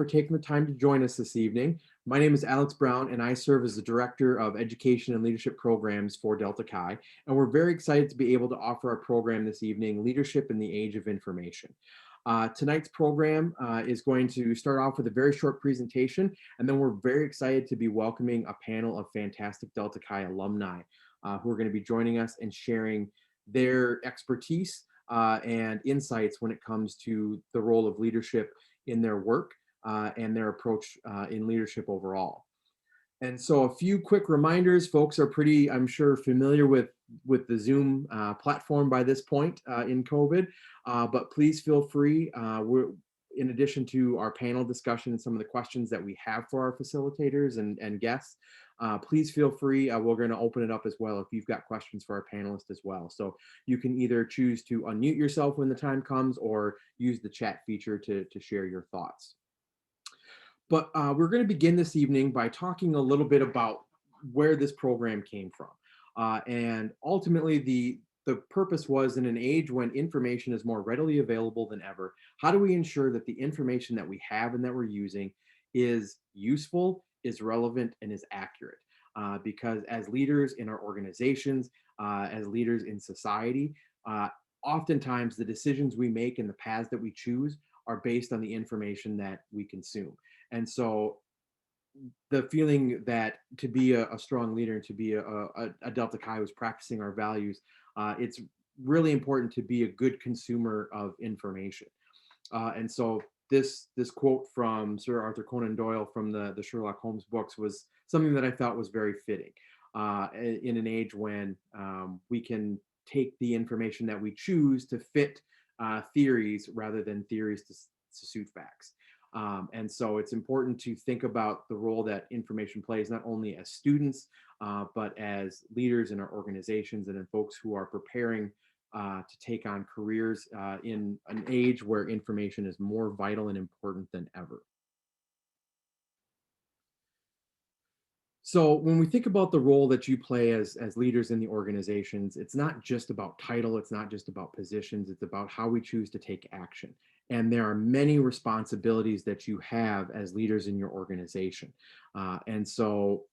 for taking the time to join us this evening. My name is Alex Brown, and I serve as the Director of Education and Leadership Programs for Delta Chi. And we're very excited to be able to offer our program this evening, Leadership in the Age of Information. Tonight's program is going to start off with a very short presentation, and then we're very excited to be welcoming a panel of fantastic Delta Chi alumni who are going to be joining us and sharing their expertise and insights when it comes to the role of leadership in their work and their approach in leadership overall. And so a few quick reminders. Folks are pretty, I'm sure, familiar with the Zoom platform by this point in COVID, but please feel free. In addition to our panel discussion and some of the questions that we have for our facilitators and guests, please feel free. We're going to open it up as well if you've got questions for our panelists as well. So you can either choose to unmute yourself when the time comes or use the chat feature to share your thoughts. But we're going to begin this evening by talking a little bit about where this program came from. And ultimately, the purpose was, in an age when information is more readily available than ever, how do we ensure that the information that we have and that we're using is useful, is relevant, and is accurate? Because as leaders in our organizations, as leaders in society, oftentimes the decisions we make and the paths that we choose are based on the information that we consume. And so the feeling that to be a strong leader and to be a Delta Chi who's practicing our values, it's really important to be a good consumer of information. And so this quote from Sir Arthur Conan Doyle from the Sherlock Holmes books was something that I thought was very fitting in an age when we can take the information that we choose to fit theories rather than theories to suit facts. And so it's important to think about the role that information plays, not only as students, but as leaders in our organizations and in folks who are preparing to take on careers in an age where information is more vital and important than ever. So when we think about the role that you play as leaders in the organizations, it's not just about title, it's not just about positions, it's about how we choose to take action. And there are many responsibilities that you have as leaders in your organization. And so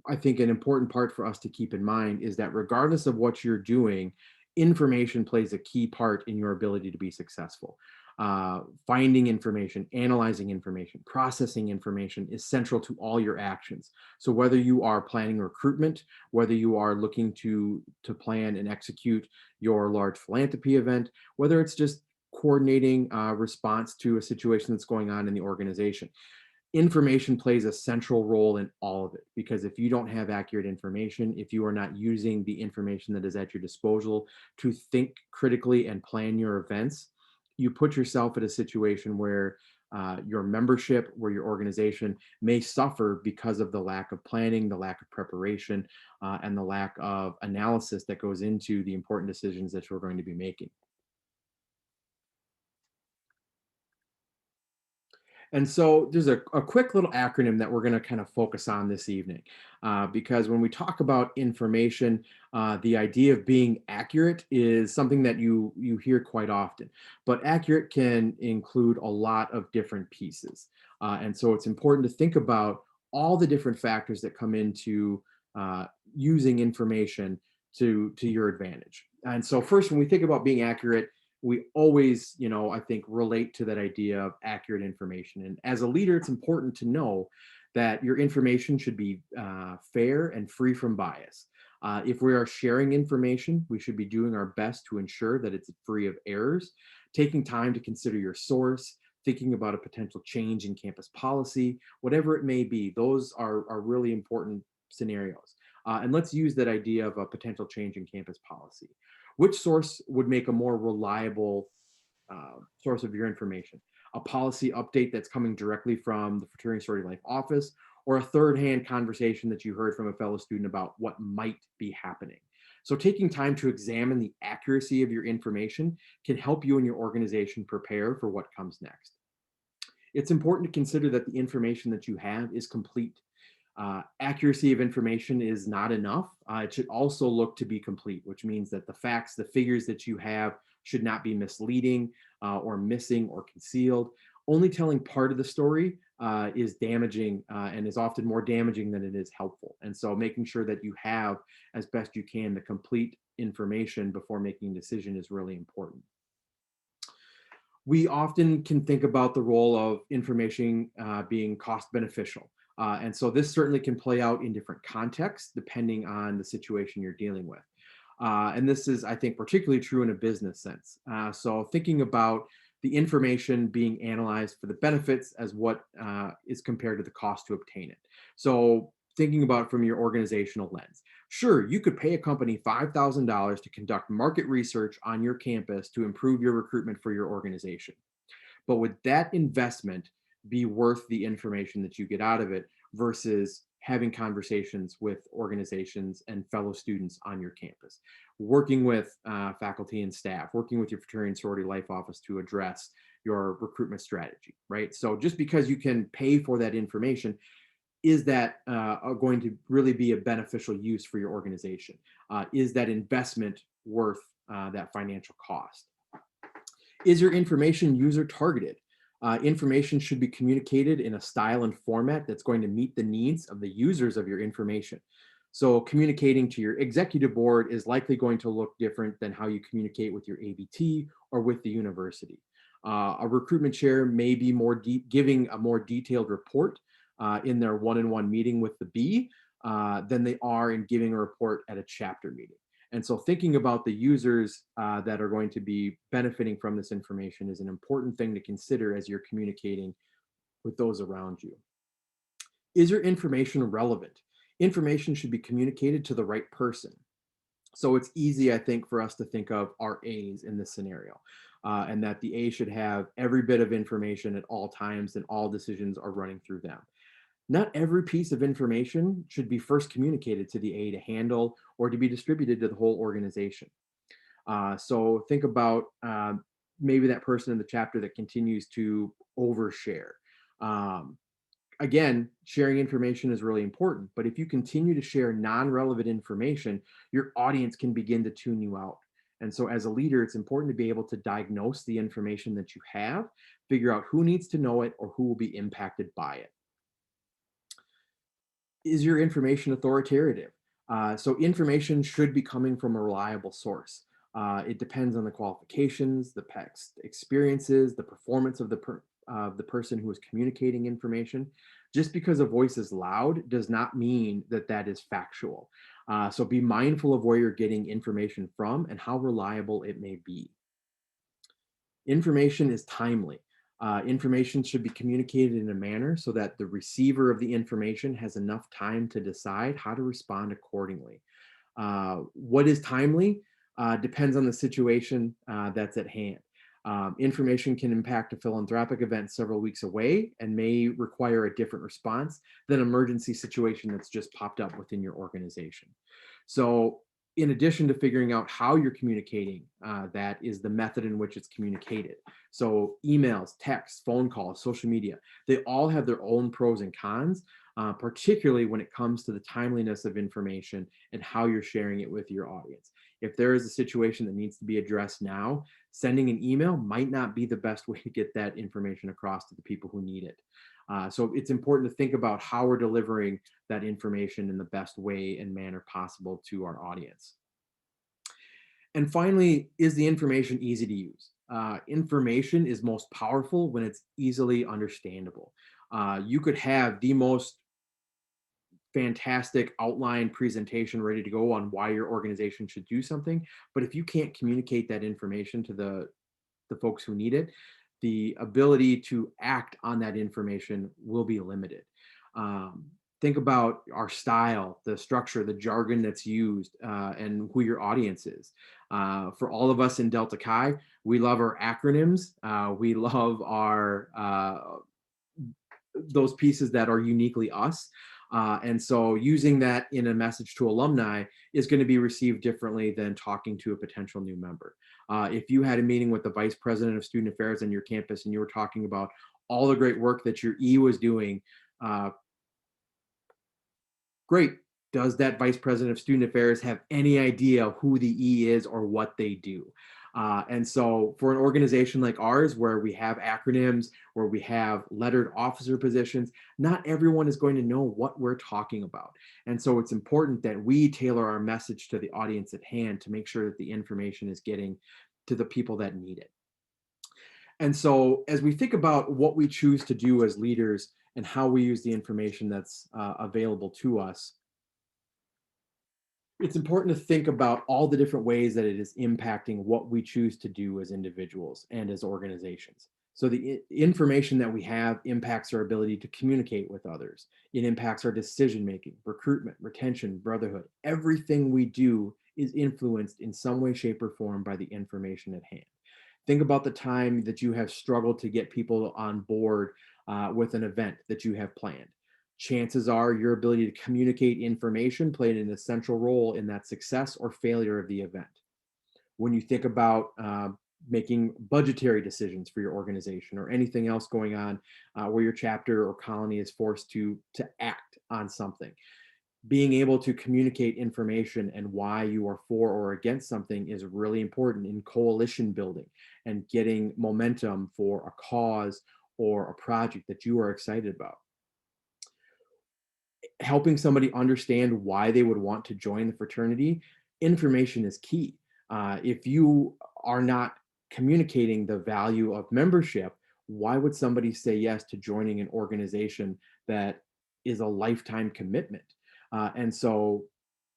I think an important part for us to keep in mind is that regardless of what you're doing, information plays a key part in your ability to be successful. Finding information, analyzing information, processing information is central to all your actions. So whether you are planning recruitment, whether you are looking to plan and execute your large philanthropy event, whether it's just coordinating response to a situation that's going on in the organization, information plays a central role in all of it, because if you don't have accurate information, if you are not using the information that is at your disposal to think critically and plan your events, you put yourself in a situation where your membership, where your organization may suffer because of the lack of planning, the lack of preparation, and the lack of analysis that goes into the important decisions that you're going to be making. And so there's a quick little acronym that we're going to kind of focus on this evening, because when we talk about information, the idea of being accurate is something that you hear quite often. But accurate can include a lot of different pieces, and so it's important to think about all the different factors that come into using information to your advantage. And so first, when we think about being accurate, we always, I think, relate to that idea of accurate information. And as a leader, it's important to know that your information should be fair and free from bias. If we are sharing information, we should be doing our best to ensure that it's free of errors, taking time to consider your source, thinking about a potential change in campus policy, whatever it may be. Those are really important scenarios. And let's use that idea of a potential change in campus policy. Which source would make a more reliable source of your information? A policy update that's coming directly from the Fraternity Sorority Life office, or a third-hand conversation that you heard from a fellow student about what might be happening? So taking time to examine the accuracy of your information can help you and your organization prepare for what comes next. It's important to consider that the information that you have is complete. Accuracy of information is not enough. It should also look to be complete, which means that the facts, the figures that you have should not be misleading or missing or concealed. Only telling part of the story is damaging and is often more damaging than it is helpful. And so making sure that you have, as best you can, the complete information before making a decision is really important. We often can think about the role of information being cost beneficial. And so this certainly can play out in different contexts depending on the situation you're dealing with. And this is, I think, particularly true in a business sense. So thinking about the information being analyzed for the benefits as what is compared to the cost to obtain it. So thinking about it from your organizational lens. Sure, you could pay a company $5,000 to conduct market research on your campus to improve your recruitment for your organization. But would that investment be worth the information that you get out of it versus having conversations with organizations and fellow students on your campus, working with faculty and staff, working with your fraternity and sorority life office to address your recruitment strategy, right? So just because you can pay for that information, is that going to really be a beneficial use for your organization? Is that investment worth that financial cost? Is your information user targeted? Information should be communicated in a style and format that's going to meet the needs of the users of your information. So communicating to your executive board is likely going to look different than how you communicate with your ABT or with the university. A recruitment chair may be giving a more detailed report in their one-on-one meeting with the B than they are in giving a report at a chapter meeting. And so thinking about the users that are going to be benefiting from this information is an important thing to consider as you're communicating with those around you. Is your information relevant? Information should be communicated to the right person. So it's easy, I think, for us to think of our A's in this scenario, and that the A should have every bit of information at all times and all decisions are running through them. Not every piece of information should be first communicated to the A to handle or to be distributed to the whole organization. So think about maybe that person in the chapter that continues to overshare. Um, Again, sharing information is really important, but if you continue to share non-relevant information, your audience can begin to tune you out. And so as a leader, it's important to be able to diagnose the information that you have, figure out who needs to know it or who will be impacted by it. Is your information authoritative? So information should be coming from a reliable source. It depends on the qualifications, the past experiences, the performance of the person who is communicating information. Just because a voice is loud does not mean that that is factual. So be mindful of where you're getting information from and how reliable it may be. Information is timely. Information should be communicated in a manner so that the receiver of the information has enough time to decide how to respond accordingly. What is timely depends on the situation that's at hand. Information can impact a philanthropic event several weeks away and may require a different response than an emergency situation that's just popped up within your organization. So in addition to figuring out how you're communicating, that is the method in which it's communicated. So emails, texts, phone calls, social media, they all have their own pros and cons, particularly when it comes to the timeliness of information and how you're sharing it with your audience. If there is a situation that needs to be addressed now, sending an email might not be the best way to get that information across to the people who need it. So it's important to think about how we're delivering that information in the best way and manner possible to our audience. And finally, is the information easy to use? Information is most powerful when it's easily understandable. You could have the most fantastic outline presentation ready to go on why your organization should do something, but if you can't communicate that information to the folks who need it, the ability to act on that information will be limited. Think about our style, the structure, the jargon that's used, and who your audience is. For all of us in Delta Chi, we love our acronyms. We love our those pieces that are uniquely us. And so using that in a message to alumni is going to be received differently than talking to a potential new member. If you had a meeting with the vice president of student affairs on your campus and you were talking about all the great work that your E was doing, great. Does that vice president of student affairs have any idea who the E is or what they do? And so for an organization like ours, where we have acronyms, where we have lettered officer positions, not everyone is going to know what we're talking about. And so it's important that we tailor our message to the audience at hand to make sure that the information is getting to the people that need it. And so as we think about what we choose to do as leaders and how we use the information that's available to us, it's important to think about all the different ways that it is impacting what we choose to do as individuals and as organizations. So the information that we have impacts our ability to communicate with others. It impacts our decision making, recruitment, retention, brotherhood. Everything we do is influenced in some way, shape, or form by the information at hand. Think about the time that you have struggled to get people on board with an event that you have planned. Chances are your ability to communicate information played an essential role in that success or failure of the event. When you think about making budgetary decisions for your organization or anything else going on where your chapter or colony is forced to act on something, being able to communicate information and why you are for or against something is really important in coalition building and getting momentum for a cause or a project that you are excited about. Helping somebody understand why they would want to join the fraternity, information is key. If you are not communicating the value of membership, why would somebody say yes to joining an organization that is a lifetime commitment? And so,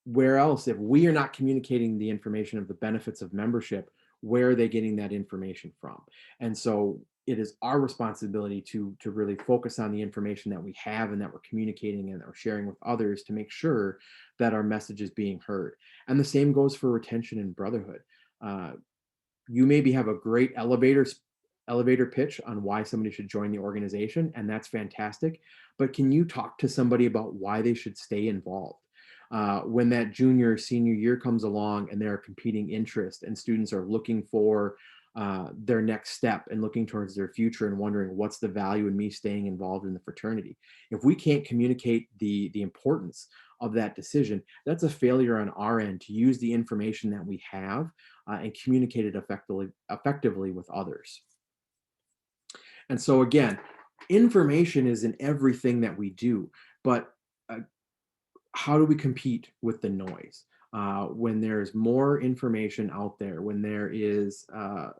where else, if we are not communicating the information of the benefits of membership, where are they getting that information from? And so, it is our responsibility to really focus on the information that we have and that we're communicating and that we're sharing with others to make sure that our message is being heard. And the same goes for retention and brotherhood. Uh, you maybe have a great elevator pitch on why somebody should join the organization, and that's fantastic. But can you talk to somebody about why they should stay involved? When that junior or senior year comes along and there are competing interests and students are looking for their next step and looking towards their future and wondering what's the value in me staying involved in the fraternity. If we can't communicate the importance of that decision, that's a failure on our end to use the information that we have and communicate it effectively with others. And so again, information is in everything that we do, but uh, how do we compete with the noise? When there's more information out there, when there is a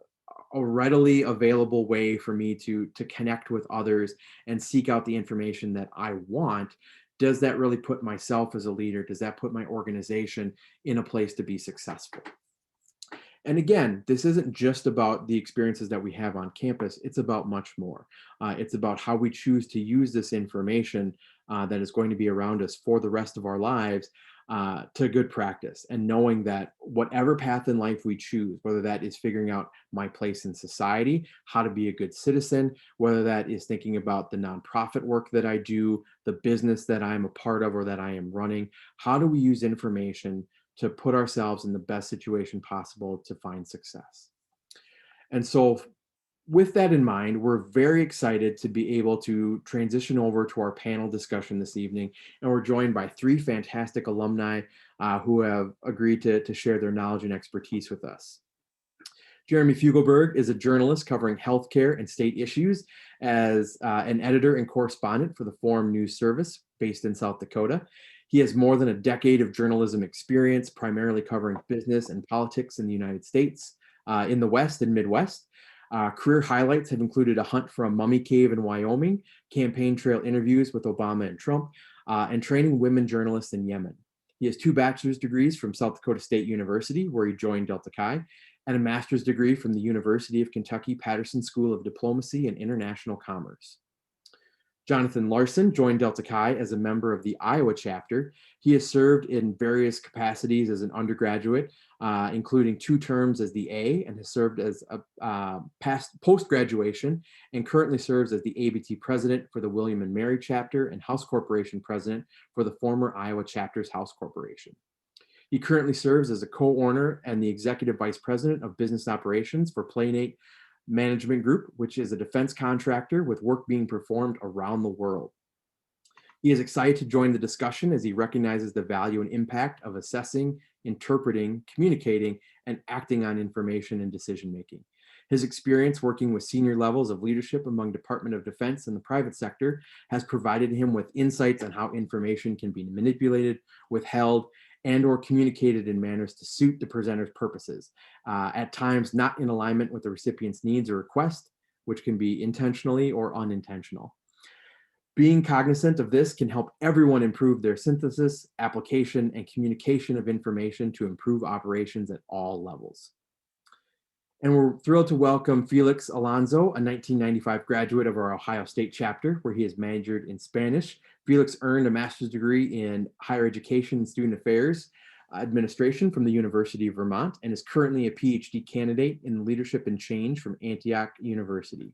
readily available way for me to connect with others and seek out the information that I want, does that really put myself as a leader? Does that put my organization in a place to be successful? And again, this isn't just about the experiences that we have on campus. It's about much more. It's about how we choose to use this information that is going to be around us for the rest of our lives to good practice, and knowing that whatever path in life we choose, whether that is figuring out my place in society, how to be a good citizen, whether that is thinking about the nonprofit work that I do, the business that I'm a part of or that I am running, how do we use information to put ourselves in the best situation possible to find success? And so, with that in mind, we're very excited to be able to transition over to our panel discussion this evening. And we're joined by three fantastic alumni who have agreed to share their knowledge and expertise with us. Jeremy Fugelberg is a journalist covering healthcare and state issues as an editor and correspondent for the Forum News Service based in South Dakota. He has more than a decade of journalism experience, primarily covering business and politics in the United States, in the West and Midwest. Career highlights have included a hunt for a mummy cave in Wyoming, campaign trail interviews with Obama and Trump, and training women journalists in Yemen. He has 2 bachelor's degrees from South Dakota State University, where he joined Delta Chi, and a master's degree from the University of Kentucky Patterson School of Diplomacy and International Commerce. Jonathan Larson joined Delta Chi as a member of the Iowa chapter. He has served in various capacities as an undergraduate, including 2 terms as the A, and has served as a post-graduation, and currently serves as the ABT president for the William and Mary chapter and House Corporation president for the former Iowa chapter's House Corporation. He currently serves as a co-owner and the executive vice president of business operations for Playnate Management Group, which is a defense contractor with work being performed around the world. He is excited to join the discussion as he recognizes the value and impact of assessing, interpreting, communicating, and acting on information and decision-making. His experience working with senior levels of leadership among Department of Defense and the private sector has provided him with insights on how information can be manipulated, withheld, and or communicated in manners to suit the presenter's purposes, at times not in alignment with the recipient's needs or requests, which can be intentionally or unintentional. Being cognizant of this can help everyone improve their synthesis, application, and communication of information to improve operations at all levels. And we're thrilled to welcome Felix Alonso, a 1995 graduate of our Ohio State chapter, where he has majored in Spanish. Felix earned a master's degree in higher education and student affairs administration from the University of Vermont and is currently a PhD candidate in leadership and change from Antioch University.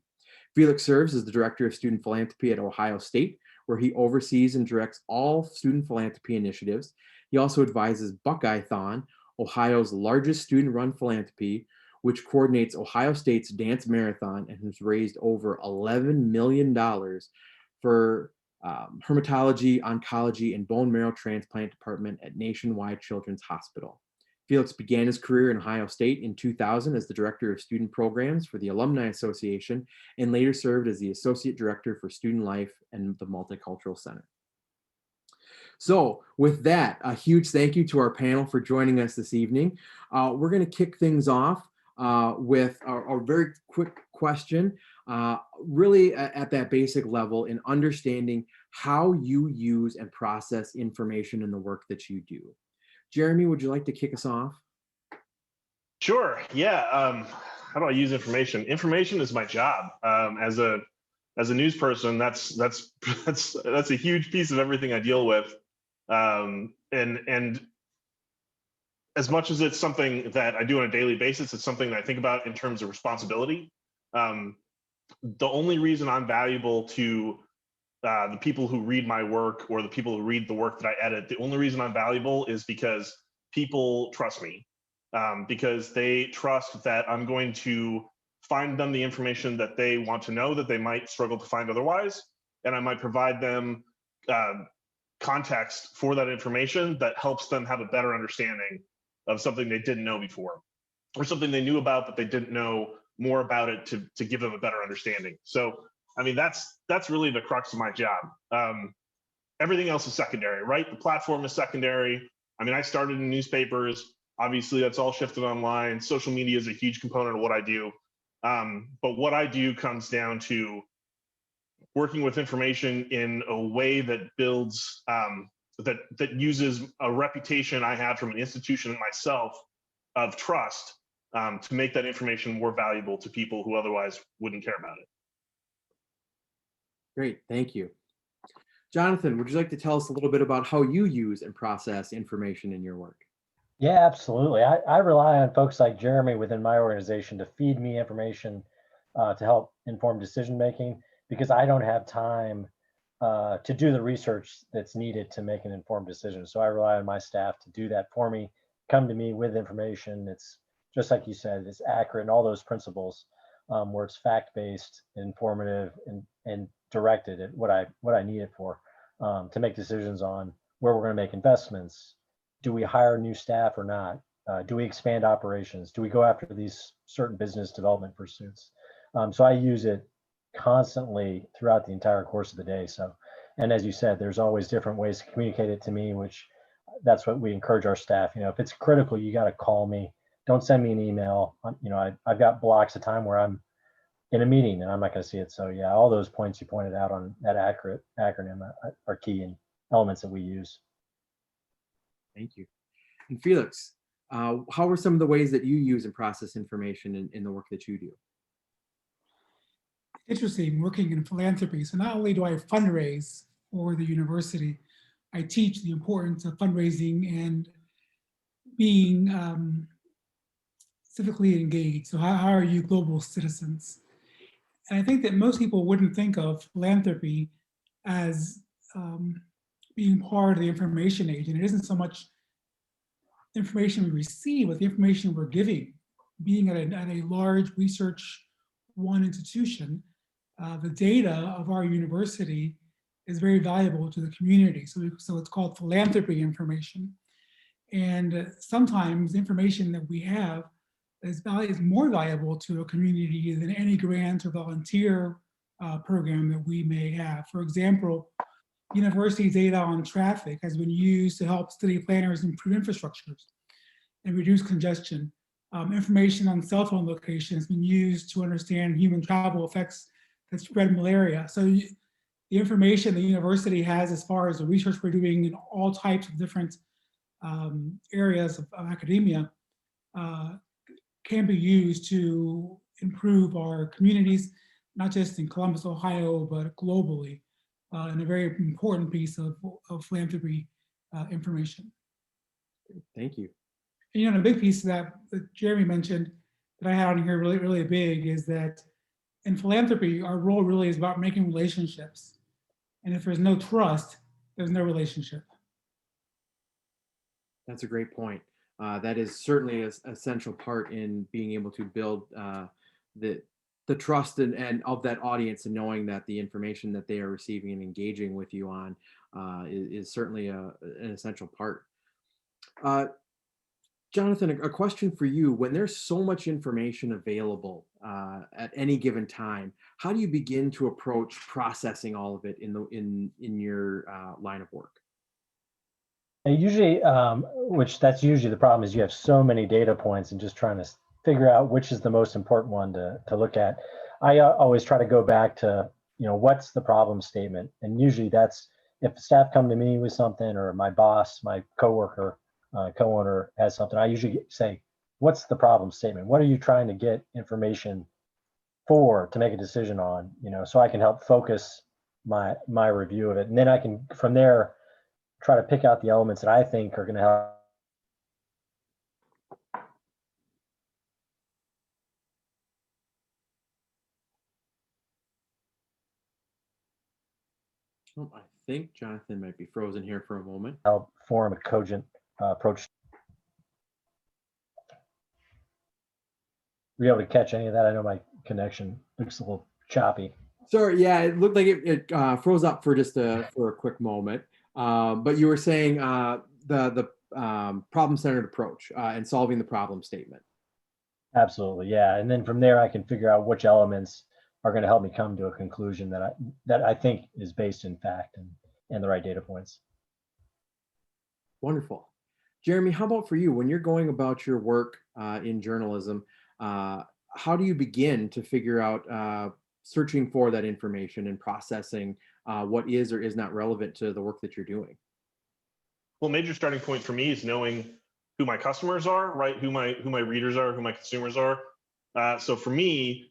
Felix serves as the Director of Student Philanthropy at Ohio State, where he oversees and directs all student philanthropy initiatives. He also advises Buckeye-thon, Ohio's largest student-run philanthropy, which coordinates Ohio State's dance marathon and has raised over $11 million for hematology, oncology, and bone marrow transplant department at Nationwide Children's Hospital. Felix began his career in Ohio State in 2000 as the Director of Student Programs for the Alumni Association and later served as the Associate Director for Student Life and the Multicultural Center. So with that, a huge thank you to our panel for joining us this evening. We're going to kick things off with a very quick question, really at that basic level in understanding how you use and process information in the work that you do. Jeremy, would you like to kick us off? Sure. Yeah. How do I use information? Information is my job. As a news person, that's a huge piece of everything I deal with. And as much as it's something that I do on a daily basis, it's something that I think about in terms of responsibility. The only reason I'm valuable to the people who read my work or the people who read the work that I edit, the only reason I'm valuable is because people trust me, because they trust that I'm going to find them the information that they want to know that they might struggle to find otherwise, and I might provide them context for that information that helps them have a better understanding of something they didn't know before, or something they knew about but they didn't know more about it to give them a better understanding. So, I mean, that's really the crux of my job. Everything else is secondary, right? The platform is secondary. I mean, I started in newspapers. Obviously, that's all shifted online. Social media is a huge component of what I do. But what I do comes down to working with information in a way that builds, that uses a reputation I have from an institution and myself of trust to make that information more valuable to people who otherwise wouldn't care about it. Great, thank you. Jonathan, would you like to tell us a little bit about how you use and process information in your work? Yeah, absolutely. I rely on folks like Jeremy within my organization to feed me information to help inform decision making, because I don't have time to do the research that's needed to make an informed decision. So I rely on my staff to do that for me, come to me with information. It's just like you said, it's accurate and all those principles where it's fact-based, informative, and directed at what I need it for to make decisions on where we're going to make investments. Do we hire new staff or not? Do we expand operations? Do we go after these certain business development pursuits? So I use it constantly throughout the entire course of the day. So, and as you said, there's always different ways to communicate it to me, which that's what we encourage our staff. You know, if it's critical, you got to call me. Don't send me an email. You know, I've got blocks of time where I'm in a meeting and I'm not going to see it. So yeah, all those points you pointed out on that accurate acronym are key and elements that we use. Thank you. And Felix, how are some of the ways that you use and process information in the work that you do? Interesting, working in philanthropy. So not only do I fundraise for the university, I teach the importance of fundraising and being civically engaged. So how are you global citizens? And I think that most people wouldn't think of philanthropy as being part of the information age. And it isn't so much information we receive, but the information we're giving. Being at a large research one institution, the data of our university is very valuable to the community. So it's called philanthropy information. And sometimes information that we have is more valuable to a community than any grant or volunteer program that we may have. For example, university data on traffic has been used to help city planners improve infrastructures and reduce congestion. Information on cell phone location has been used to understand human travel effects that spread malaria. So the information the university has as far as the research we're doing in all types of different areas of academia can be used to improve our communities, not just in Columbus, Ohio, but globally, and a very important piece of philanthropy information. Thank you. And, you know, a big piece of that Jeremy mentioned that I had on here really, really big is that in philanthropy, our role really is about making relationships. And if there's no trust, there's no relationship. That's a great point. That is certainly an essential part in being able to build the trust and of that audience, and knowing that the information that they are receiving and engaging with you on is certainly an essential part. Jonathan, a question for you. When there's so much information available at any given time, how do you begin to approach processing all of it in your line of work? And usually, which that's usually the problem, is you have so many data points and just trying to figure out which is the most important one to look at. I always try to go back to, you know, what's the problem statement? And usually that's if staff come to me with something, or my boss, my coworker, co-owner has something, I usually say, what's the problem statement? What are you trying to get information for to make a decision on? You know, so I can help focus my review of it. And then I can, from there, try to pick out the elements that I think are going to help. Oh, I think Jonathan might be frozen here for a moment. Help form a cogent approach. Were you able to catch any of that? I know my connection looks a little choppy. Sorry, yeah, it looked like it froze up for just for a quick moment. But you were saying the problem-centered approach and solving the problem statement. Absolutely, yeah. And then from there, I can figure out which elements are going to help me come to a conclusion that I think is based in fact and the right data points. Wonderful. Jeremy, how about for you? When you're going about your work in journalism, how do you begin to figure out searching for that information and processing what is or is not relevant to the work that you're doing? Well, major starting point for me is knowing who my customers are, right? Who my readers are, who my consumers are. So for me,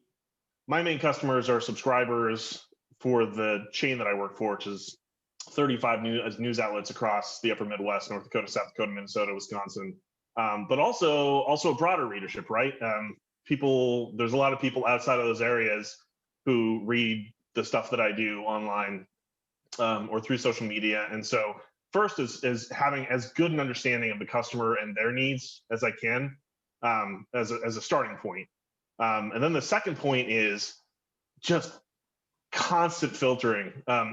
my main customers are subscribers for the chain that I work for, which is 35 news outlets across the upper Midwest, North Dakota, South Dakota, Minnesota, Wisconsin, but also a broader readership, right? There's a lot of people outside of those areas who read the stuff that I do online or through social media. And so first is having as good an understanding of the customer and their needs as I can as a starting point. And then the second point is just constant filtering.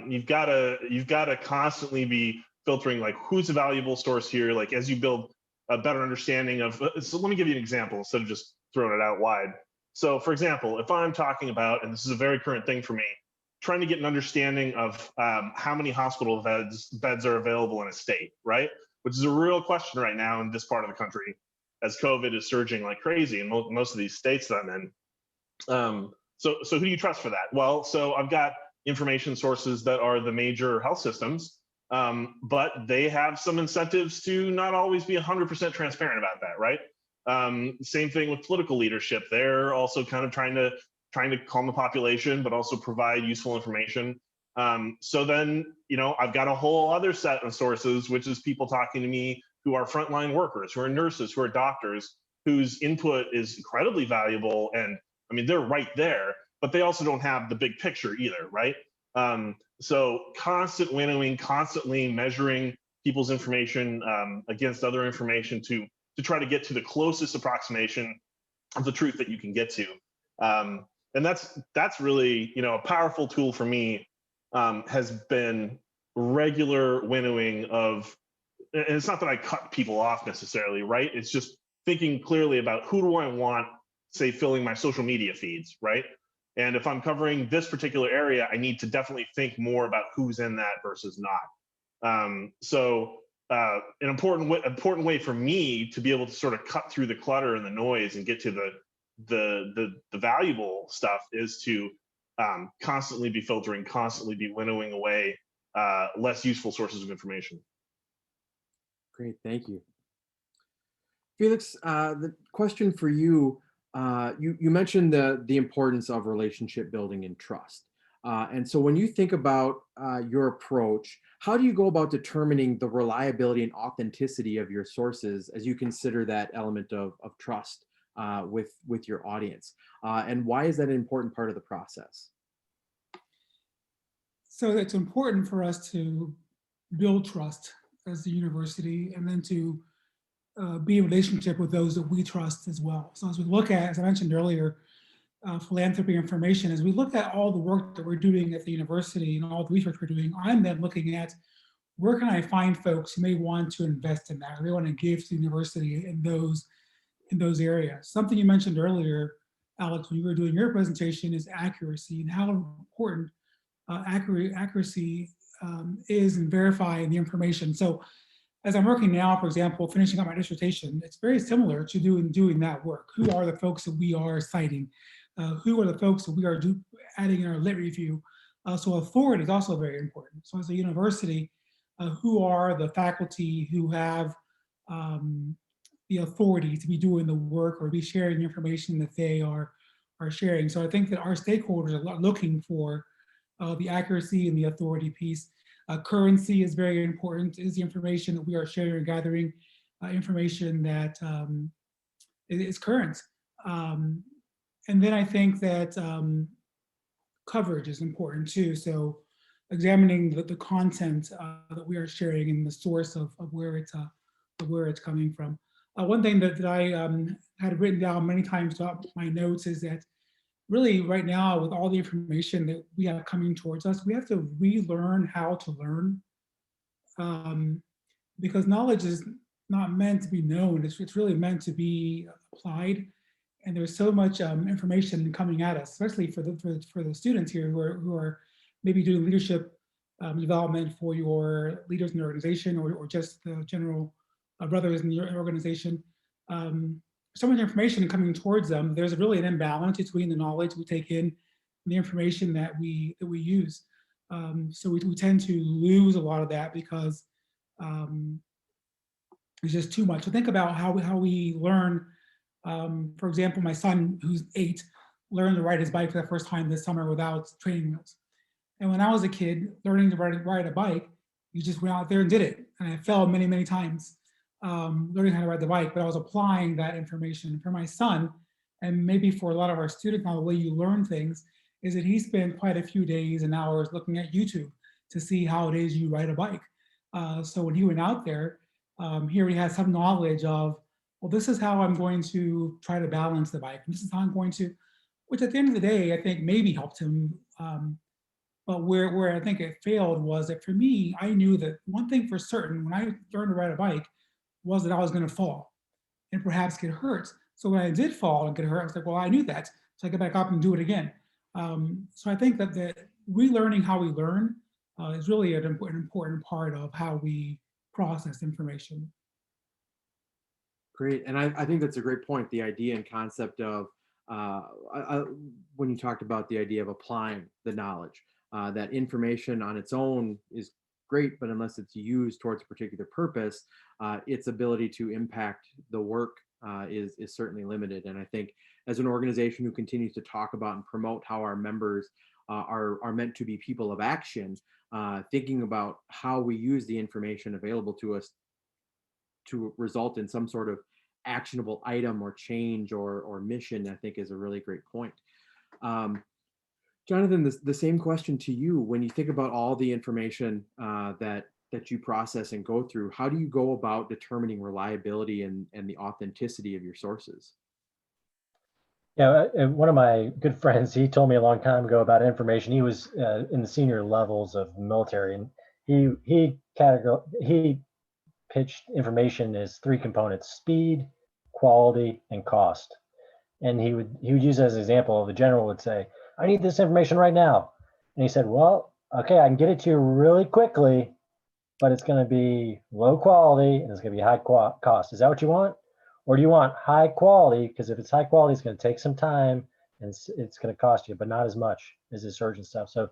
You've got to constantly be filtering, like, who's a valuable source here. Like, as you build a better understanding of, so let me give you an example instead of just throwing it out wide. So for example, if I'm talking about, and this is a very current thing for me, trying to get an understanding of how many hospital beds are available in a state, right? Which is a real question right now in this part of the country, as COVID is surging like crazy in most of these states that I'm in. So who do you trust for that? Well, so I've got information sources that are the major health systems, but they have some incentives to not always be 100% transparent about that, right? Same thing with political leadership. They're also kind of trying to calm the population, but also provide useful information. So then, I've got a whole other set of sources, which is people talking to me who are frontline workers, who are nurses, who are doctors, whose input is incredibly valuable. And I mean, they're right there, but they also don't have the big picture either, right? So constant winnowing, constantly measuring people's information against other information to try to get to the closest approximation of the truth that you can get to. And that's really, a powerful tool for me has been regular winnowing of, and it's not that I cut people off necessarily, right? It's just thinking clearly about who do I want, say, filling my social media feeds, right? And if I'm covering this particular area, I need to definitely think more about who's in that versus not. An important way for me to be able to sort of cut through the clutter and the noise and get to the valuable stuff is to constantly be filtering, constantly be winnowing away less useful sources of information. Great, thank you. Felix, the question for you, you mentioned the importance of relationship building and trust. And so when you think about your approach, how do you go about determining the reliability and authenticity of your sources as you consider that element of trust with your audience? And why is that an important part of the process? So it's important for us to build trust as the university, and then to be in relationship with those that we trust as well. So as we look at, as I mentioned earlier, philanthropy information, as we look at all the work that we're doing at the university and all the research we're doing, I'm then looking at where can I find folks who may want to invest in that, or they want to give to the university in those areas. Something you mentioned earlier, Alex, when you were doing your presentation, is accuracy, and how important accuracy is in verifying the information. So as I'm working now, for example, finishing up my dissertation, it's very similar to doing that work. Who are the folks that we are citing? Who are the folks that we are adding in our lit review? So authority is also very important. So as a university, who are the faculty who have the authority to be doing the work or be sharing the information that they are sharing? So I think that our stakeholders are looking for the accuracy and the authority piece. Currency is very important. Is the information that we are sharing and gathering information that is current? And then I think that coverage is important too. So examining the content that we are sharing and the source of where it's coming from. One thing that I had written down many times throughout my notes is that really right now, with all the information that we have coming towards us, we have to relearn how to learn, because knowledge is not meant to be known. It's really meant to be applied. And there's so much information coming at us, especially for the students here who are maybe doing leadership development for your leaders in the organization, or just the general brothers in your organization. So much information coming towards them. There's really an imbalance between the knowledge we take in and the information that we use. So we tend to lose a lot of that because it's just too much. So think about how we learn. For example, my son, who's 8, learned to ride his bike for the first time this summer without training wheels. And when I was a kid, learning to ride a bike, you just went out there and did it. And I fell many, many times learning how to ride the bike, but I was applying that information. For my son, and maybe for a lot of our students now, the way you learn things is that he spent quite a few days and hours looking at YouTube to see how it is you ride a bike. So when he went out there, here he has some knowledge of, well, this is how I'm going to try to balance the bike. And this is how I'm going to, which at the end of the day, I think maybe helped him. But where I think it failed was that for me, I knew that one thing for certain, when I learned to ride a bike, was that I was going to fall and perhaps get hurt. So when I did fall and get hurt, I was like, well, I knew that. So I get back up and do it again. So I think that the relearning how we learn is really an important part of how we process information. Great, and I think that's a great point. The idea and concept of when you talked about the idea of applying the knowledge, that information on its own is great, but unless it's used towards a particular purpose, its ability to impact the work is certainly limited. And I think as an organization who continues to talk about and promote how our members are meant to be people of action, thinking about how we use the information available to us to result in some sort of actionable item or change or mission, I think is a really great point. Jonathan, the same question to you. When you think about all the information that you process and go through, how do you go about determining reliability and the authenticity of your sources? Yeah, and one of my good friends, he told me a long time ago about information. He was in the senior levels of military, and he pitched information as three components: speed, quality, and cost. And he would use as an example. The general would say, "I need this information right now," and he said, "Well, okay, I can get it to you really quickly, but it's going to be low quality and it's going to be high cost. Is that what you want? Or do you want high quality? Because if it's high quality, it's going to take some time and it's going to cost you, but not as much as this urgent stuff." So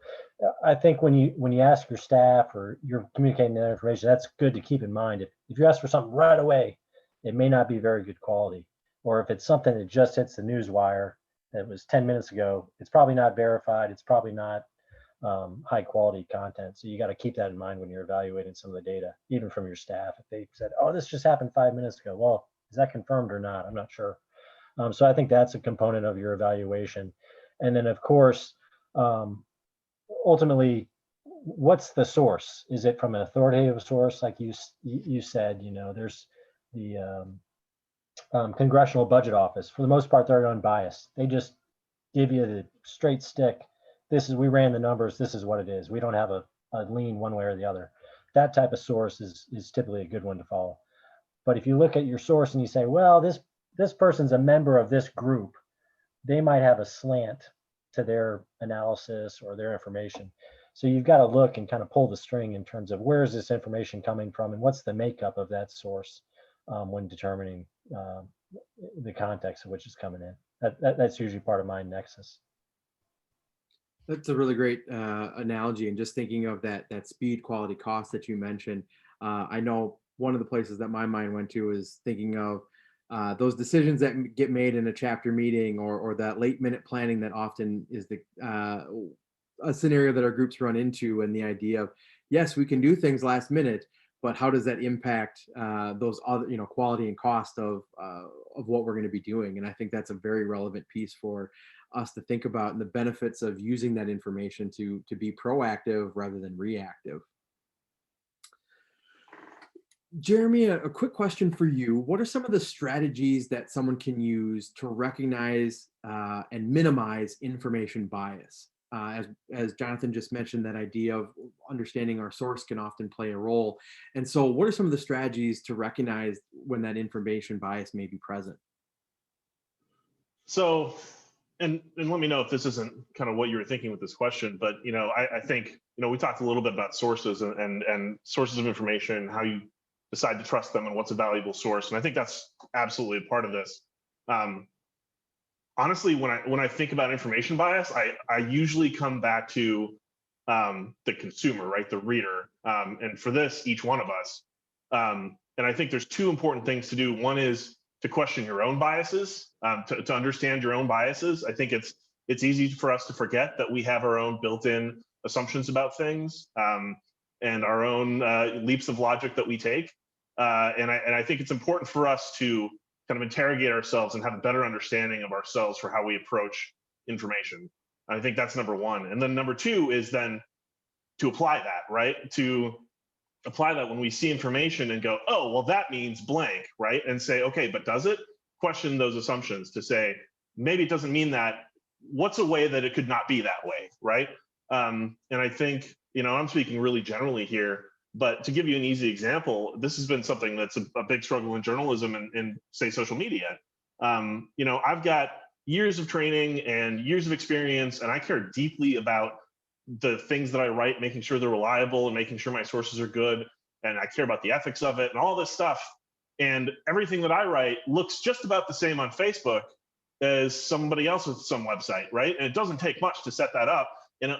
I think when you ask your staff or you're communicating that information, that's good to keep in mind. If you ask for something right away, it may not be very good quality. Or if it's something that just hits the news wire that was 10 minutes ago, it's probably not verified. It's probably not high quality content. So you got to keep that in mind when you're evaluating some of the data, even from your staff. If they said, "Oh, this just happened 5 minutes ago," well, is that confirmed or not? I'm not sure. So I think that's a component of your evaluation. And then, of course, um, ultimately, what's the source? Is it from an authoritative source, like you said? There's the Congressional Budget Office. For the most part, they're unbiased. They just give you the straight stick. We ran the numbers. This is what it is. We don't have a lean one way or the other. That type of source is typically a good one to follow. But if you look at your source and you say, well, this person's a member of this group, they might have a slant to their analysis or their information. So you've got to look and kind of pull the string in terms of where is this information coming from and what's the makeup of that source when determining the context of which it's coming in. That's usually part of my nexus. That's a really great analogy. And just thinking of that speed, quality, cost that you mentioned, I know one of the places that my mind went to is thinking of those decisions that get made in a chapter meeting, or that late minute planning that often is a scenario that our groups run into, and the idea of, yes, we can do things last minute, but how does that impact those other, quality and cost of what we're going to be doing? And I think that's a very relevant piece for us to think about, and the benefits of using that information to be proactive rather than reactive. Jeremy, a quick question for you. What are some of the strategies that someone can use to recognize and minimize information bias? As Jonathan just mentioned, that idea of understanding our source can often play a role. And so what are some of the strategies to recognize when that information bias may be present? So, and let me know if this isn't kind of what you were thinking with this question, but I think we talked a little bit about sources and sources of information, how you decide to trust them and what's a valuable source, and I think that's absolutely a part of this. Honestly, when I think about information bias, I usually come back to the consumer, right, the reader, and for this, each one of us. And I think there's two important things to do. One is to question your own biases, to understand your own biases. I think it's easy for us to forget that we have our own built-in assumptions about things, and our own leaps of logic that we take. And I think it's important for us to kind of interrogate ourselves and have a better understanding of ourselves for how we approach information. I think that's number one. And then number two is then to apply that, right? To apply that when we see information and go, oh, well, that means blank, right? And say, okay, but does it? Question those assumptions to say, maybe it doesn't mean that. What's a way that it could not be that way, right? And I think, I'm speaking really generally here, but to give you an easy example, this has been something that's a big struggle in journalism and say social media. I've got years of training and years of experience, and I care deeply about the things that I write, making sure they're reliable and making sure my sources are good. And I care about the ethics of it and all this stuff. And everything that I write looks just about the same on Facebook as somebody else with some website, right? And it doesn't take much to set that up. And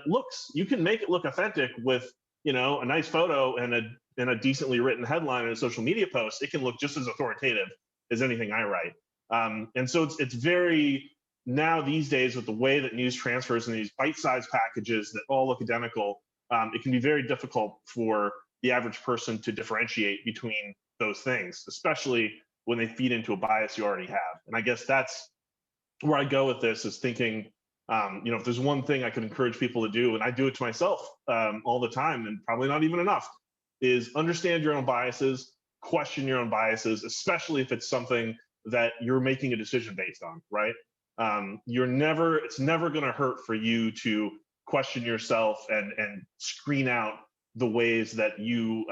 you can make it look authentic with a nice photo and a decently written headline in a social media post. It can look just as authoritative as anything I write. And so it's very, now these days, with the way that news transfers in these bite-sized packages that all look identical, it can be very difficult for the average person to differentiate between those things, especially when they feed into a bias you already have. And I guess that's where I go with this, is thinking, if there's one thing I could encourage people to do, and I do it to myself all the time, and probably not even enough, is understand your own biases, question your own biases, especially if it's something that you're making a decision based on, right? it's never going to hurt for you to question yourself and screen out the ways that you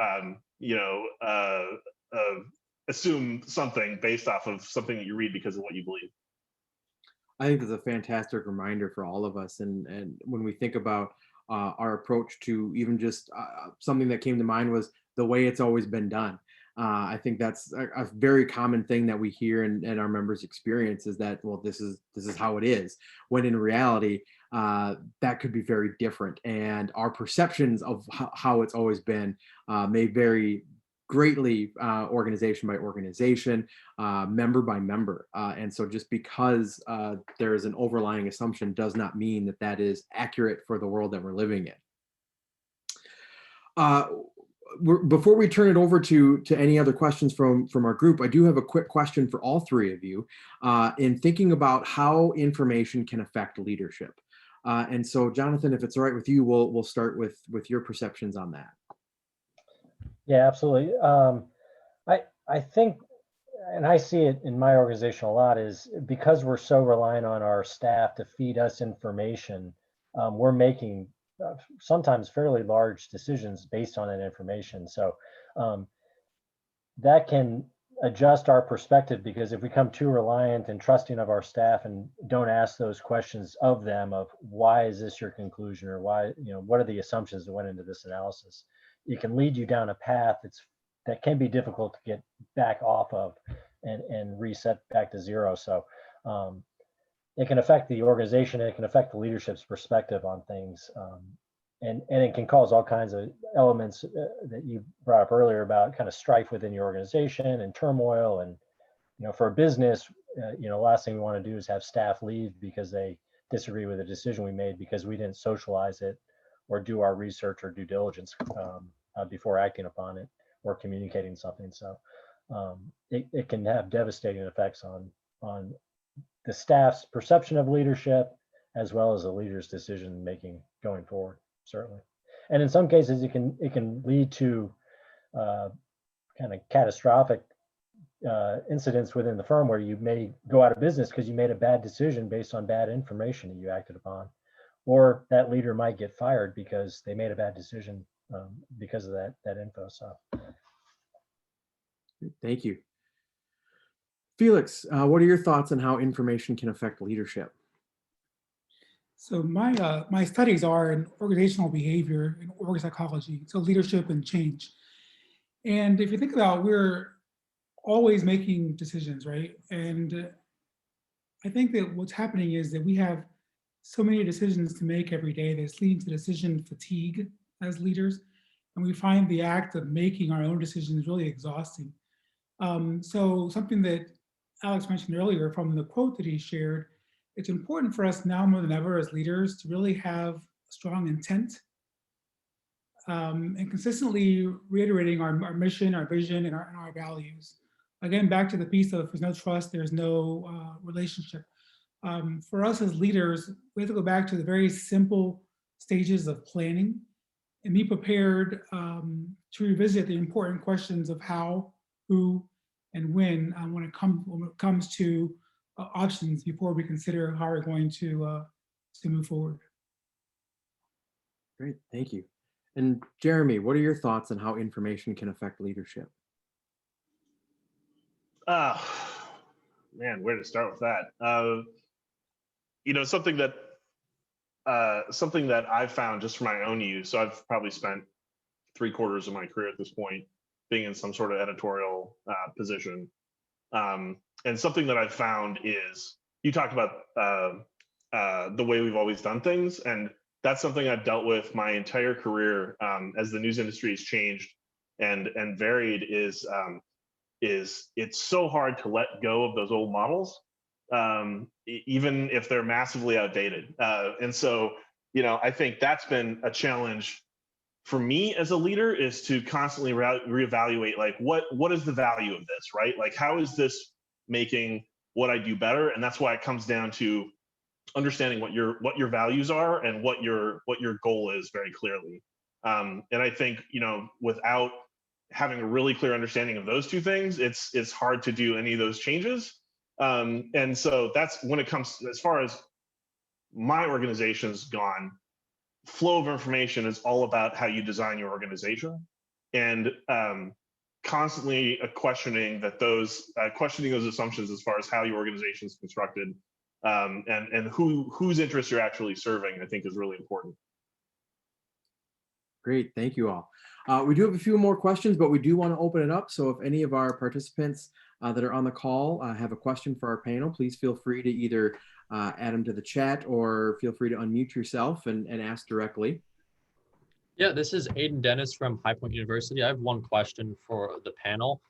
assume something based off of something that you read because of what you believe. I think it's a fantastic reminder for all of us. And when we think about our approach to even just something that came to mind was the way it's always been done. I think that's a very common thing that we hear and our members experience is that, well, this is how it is. When in reality, that could be very different. And our perceptions of how it's always been may vary greatly organization by organization, member by member. And so just because there is an overlying assumption does not mean that that is accurate for the world that we're living in. Before we turn it over to any other questions from our group, I do have a quick question for all three of you in thinking about how information can affect leadership. And so, Jonathan, if it's all right with you, we'll start with your perceptions on that. Yeah, absolutely. I think, and I see it in my organization a lot, is because we're so reliant on our staff to feed us information, we're making sometimes fairly large decisions based on that information. So that can adjust our perspective, because if we become too reliant and trusting of our staff and don't ask those questions of them of why is this your conclusion, or why, what are the assumptions that went into this analysis, it can lead you down a path that can be difficult to get back off of and reset back to zero. So it can affect the organization, and it can affect the leadership's perspective on things. And it can cause all kinds of elements that you brought up earlier about kind of strife within your organization and turmoil. And, for a business, last thing we want to do is have staff leave because they disagree with a decision we made because we didn't socialize it or do our research or due diligence before acting upon it or communicating something. So it can have devastating effects on the staff's perception of leadership, as well as the leader's decision making going forward, certainly. And in some cases, it can lead to kind of catastrophic incidents within the firm where you may go out of business because you made a bad decision based on bad information that you acted upon, or that leader might get fired because they made a bad decision because of that info. So, thank you, Felix. What are your thoughts on how information can affect leadership? So my studies are in organizational behavior and org psychology, so leadership and change. And if you think about, we're always making decisions, right? And I think that what's happening is that we have so many decisions to make every day that's leading to decision fatigue as leaders. And we find the act of making our own decisions really exhausting. So something that Alex mentioned earlier from the quote that he shared, it's important for us now more than ever as leaders to really have strong intent and consistently reiterating our mission, our vision, and our values. Again, back to the piece of if there's no trust, there's no relationship. For us as leaders, we have to go back to the very simple stages of planning and be prepared to revisit the important questions of how, who, and when it comes to options before we consider how we're going to move forward. Great, thank you. And Jeremy, what are your thoughts on how information can affect leadership? Man, where to start with that? Something that I've found just for my own use. So I've probably spent 3/4 of my career at this point being in some sort of editorial position. And something that I've found is, you talked about the way we've always done things, and that's something I've dealt with my entire career as the news industry has changed and varied. Is it's so hard to let go of those old models, even if they're massively outdated. And so, I think that's been a challenge for me as a leader, is to constantly reevaluate, like, what is the value of this, right? Like, how is this making what I do better? And that's why it comes down to understanding what your values are and what your goal is very clearly. And I think, without having a really clear understanding of those two things, it's hard to do any of those changes. And so that's when it comes, as far as my organization's gone, flow of information is all about how you design your organization, and constantly questioning those assumptions as far as how your organization is constructed, and whose interests you're actually serving, I think is really important. Great, thank you all. We do have a few more questions, but we do want to open it up. So if any of our participants that are on the call have a question for our panel, please feel free to either add them to the chat or feel free to unmute yourself and ask directly. Yeah, this is Aiden Dennis from High Point University. I have one question for the panel.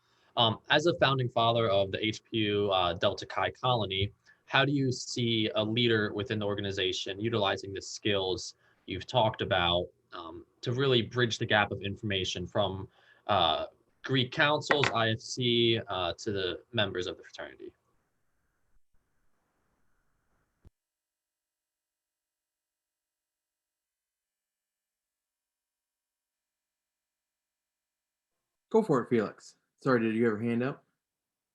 As a founding father of the HPU Delta Chi colony, how do you see a leader within the organization utilizing the skills you've talked about to really bridge the gap of information from Greek councils, IFC, to the members of the fraternity? Go for it, Felix. Sorry, did you have your hand up?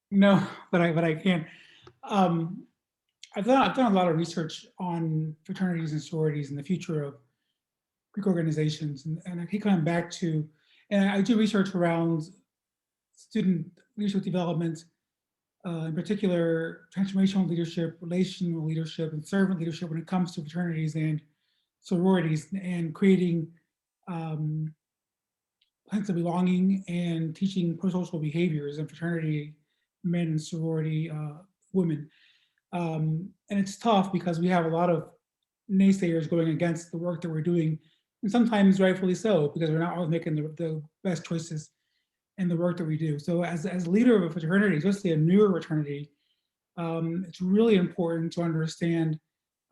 No, but I can. I've done a lot of research on fraternities and sororities and the future of Greek organizations, and I keep coming back to, and I do research around student leadership development, in particular transformational leadership, relational leadership, and servant leadership when it comes to fraternities and sororities, and creating sense of belonging and teaching pro-social behaviors in fraternity men and sorority women. And it's tough because we have a lot of naysayers going against the work that we're doing, and sometimes rightfully so, because we're not always making the best choices in the work that we do. So as leader of a fraternity, especially a newer fraternity, it's really important to understand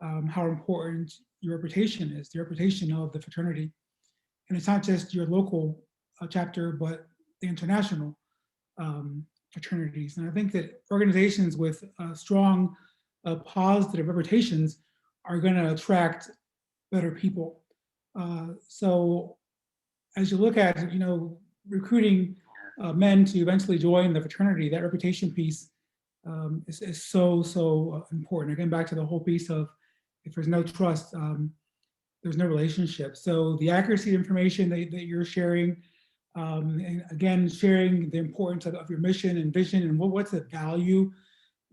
how important your reputation is, the reputation of the fraternity. And it's not just your local chapter, but the international fraternities. And I think that organizations with strong positive reputations are going to attract better people. So as you look at, recruiting men to eventually join the fraternity, that reputation piece is so important. Again, back to the whole piece of, if there's no trust, there's no relationship. So the accuracy of information that you're sharing, and again, sharing the importance of your mission and vision, and what's the value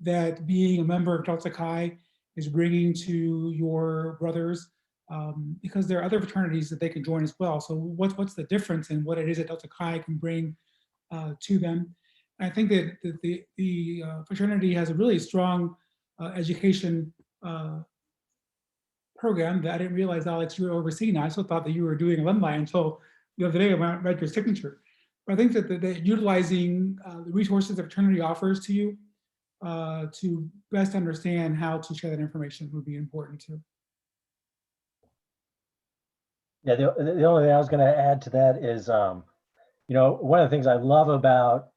that being a member of Delta Chi is bringing to your brothers, because there are other fraternities that they can join as well. So what's the difference in what it is that Delta Chi can bring to them? I think that the fraternity has a really strong education program that I didn't realize, Alex, you were overseeing. I also thought that you were doing alumni until the other day when I read your signature. But I think that utilizing the resources that fraternity offers to you to best understand how to share that information would be important too. Yeah, the only thing I was going to add to that is, one of the things I love about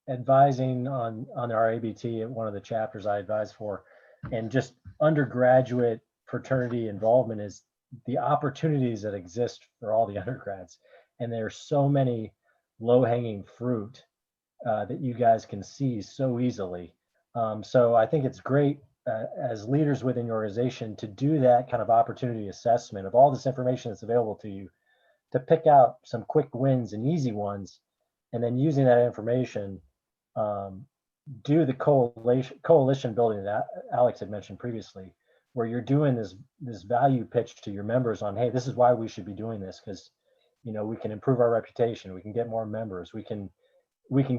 advising on our ABT at one of the chapters I advise for, and just undergraduate fraternity involvement, is the opportunities that exist for all the undergrads. And there's so many low-hanging fruit that you guys can see so easily. So I think it's great as leaders within your organization to do that kind of opportunity assessment of all this information that's available to you, to pick out some quick wins and easy ones, and then using that information, do the coalition building that Alex had mentioned previously, where you're doing this value pitch to your members on, hey, this is why we should be doing this, because we can improve our reputation, we can get more members, we can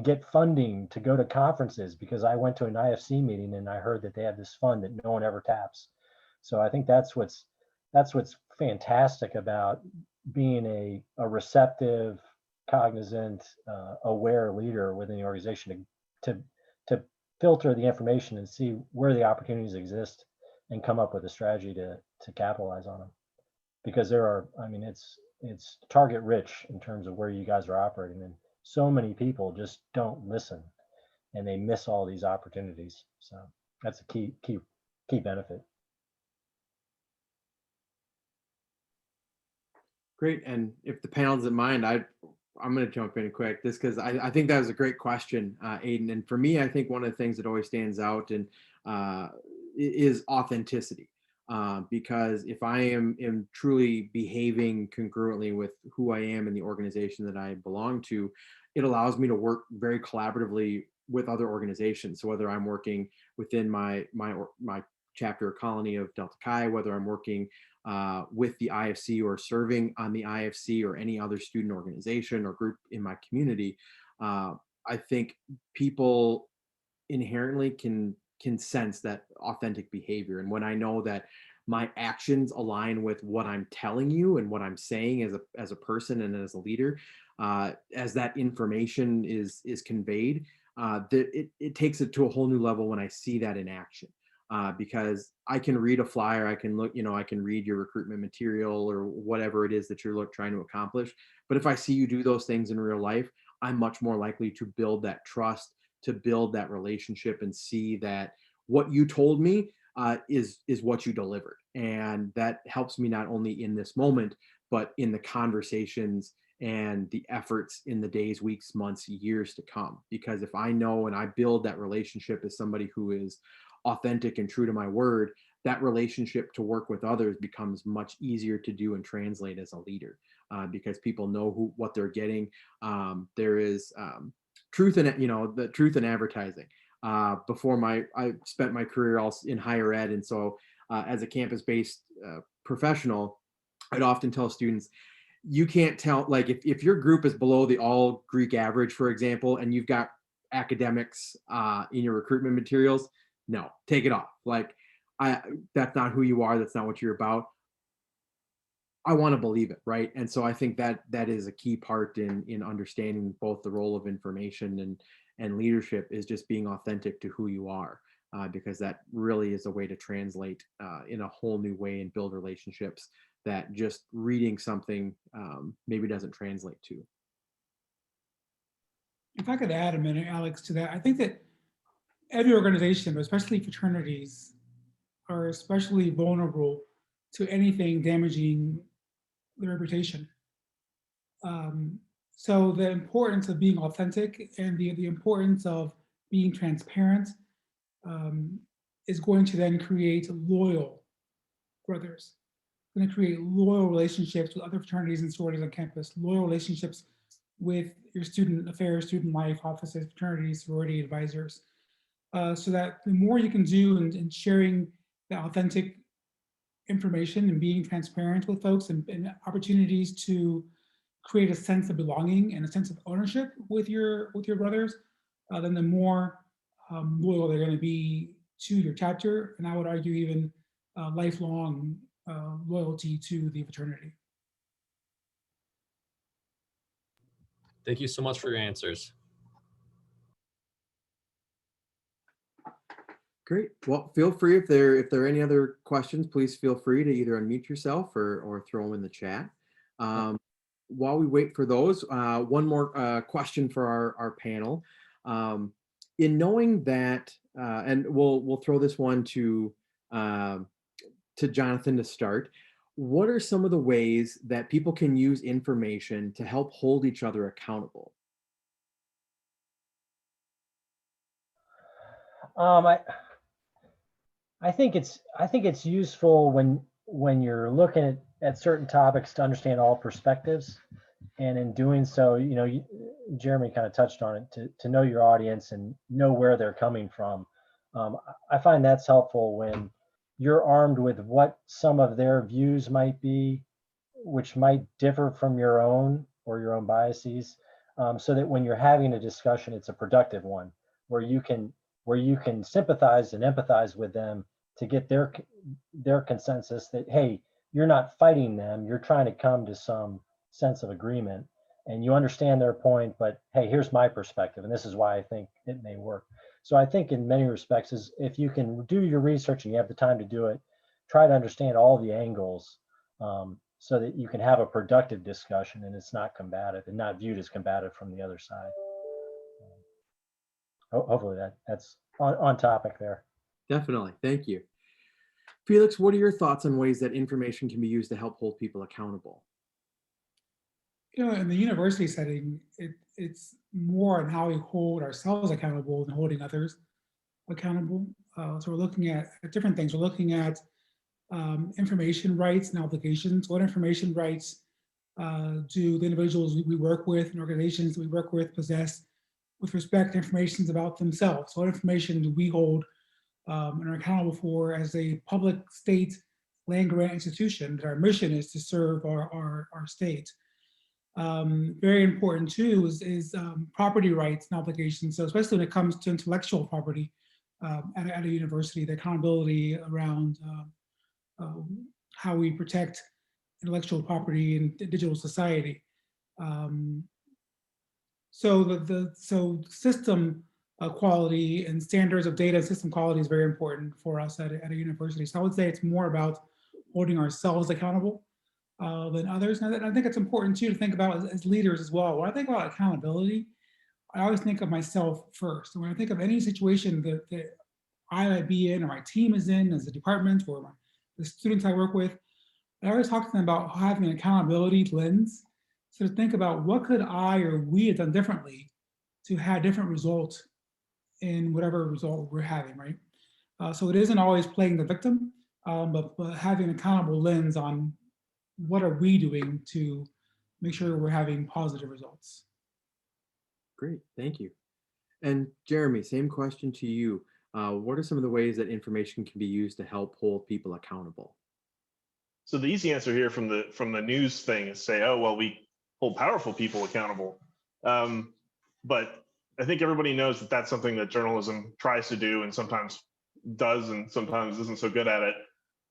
get funding to go to conferences, because I went to an IFC meeting and I heard that they have this fund that no one ever taps. So I think that's what's fantastic about being a receptive, cognizant, aware leader within the organization, to filter the information and see where the opportunities exist and come up with a strategy to capitalize on them. Because it's target rich in terms of where you guys are operating, and so many people just don't listen and they miss all these opportunities. So that's a key benefit. Great. And if the panel doesn't mind, I I'm going to jump in quick just because I think that was a great question, Aiden. And for me, I think one of the things that always stands out and is authenticity. Because if I am truly behaving congruently with who I am in the organization that I belong to, it allows me to work very collaboratively with other organizations. So whether I'm working within my chapter or colony of Delta Chi, whether I'm working with the IFC or serving on the IFC or any other student organization or group in my community, I think people inherently can sense that authentic behavior. And when I know that my actions align with what I'm telling you and what I'm saying as a person and as a leader, as that information is conveyed, it takes it to a whole new level when I see that in action. Because I can read a flyer, I can look, I can read your recruitment material or whatever it is that you're trying to accomplish. But if I see you do those things in real life, I'm much more likely to build that trust, to build that relationship, and see that what you told me is what you delivered. And that helps me not only in this moment, but in the conversations and the efforts in the days, weeks, months, years to come. Because if I know and I build that relationship as somebody who is authentic and true to my word, that relationship to work with others becomes much easier to do and translate as a leader, because people know what they're getting. There is truth in it, the truth in advertising. Before I spent my career also in higher ed, and so as a campus-based professional, I'd often tell students, you can't tell, like if your group is below the all Greek average, for example, and you've got academics in your recruitment materials, no, take it off. Like, that's not who you are. That's not what you're about. I want to believe it, right? And so I think that is a key part in understanding both the role of information and leadership, is just being authentic to who you are, because that really is a way to translate in a whole new way and build relationships that just reading something maybe doesn't translate to. If I could add a minute, Alex, to that, I think that every organization, but especially fraternities, are especially vulnerable to anything damaging their reputation. So the importance of being authentic and the importance of being transparent is going to then create loyal brothers, going to create loyal relationships with other fraternities and sororities on campus, loyal relationships with your student affairs, student life offices, fraternities, sorority advisors, so that the more you can do in sharing the authentic information and being transparent with folks and opportunities to create a sense of belonging and a sense of ownership with your brothers, then the more loyal they're going to be to your chapter, and I would argue even lifelong loyalty to the fraternity. Thank you so much for your answers. Great. Well, feel free, if there are any other questions, please feel free to either unmute yourself or throw them in the chat. While we wait for those, one more question for our panel. In knowing that, and we'll throw this one to Jonathan to start. What are some of the ways that people can use information to help hold each other accountable? I think it's useful when you're looking at certain topics to understand all perspectives, and in doing so, Jeremy kind of touched on it, to know your audience and know where they're coming from. I find that's helpful when you're armed with what some of their views might be, which might differ from your own or your own biases, so that when you're having a discussion, it's a productive one where you can sympathize and empathize with them to get their consensus that, hey, you're not fighting them, you're trying to come to some sense of agreement, and you understand their point, but hey, here's my perspective, and this is why I think it may work. So I think in many respects, is if you can do your research and you have the time to do it, try to understand all the angles, so that you can have a productive discussion and it's not combative and not viewed as combative from the other side. Hopefully that's on topic there. Definitely. Thank you. Felix, what are your thoughts on ways that information can be used to help hold people accountable? In the university setting, it's more on how we hold ourselves accountable than holding others accountable. So we're looking at different things. We're looking at information rights and obligations. What information rights do the individuals we work with and organizations that we work with possess with respect to information about themselves? What information do we hold and are accountable for as a public state land grant institution? That our mission is to serve our state. Very important too is property rights and obligations. So especially when it comes to intellectual property at a university, the accountability around how we protect intellectual property in digital society. So system quality and standards of data system quality is very important for us at a university. So I would say it's more about holding ourselves accountable than others. And I think it's important too to think about as leaders as well. When I think about accountability, I always think of myself first. And when I think of any situation that I might be in or my team is in as a department or the students I work with, I always talk to them about having an accountability lens. So to think about what could I or we have done differently to have different results in whatever result we're having, right? So it isn't always playing the victim, but having an accountable lens on what are we doing to make sure we're having positive results. Great, thank you. And Jeremy, same question to you. What are some of the ways that information can be used to help hold people accountable? So the easy answer here from the news thing is say, oh, well, we hold powerful people accountable. But I think everybody knows that that's something that journalism tries to do and sometimes does and sometimes isn't so good at it.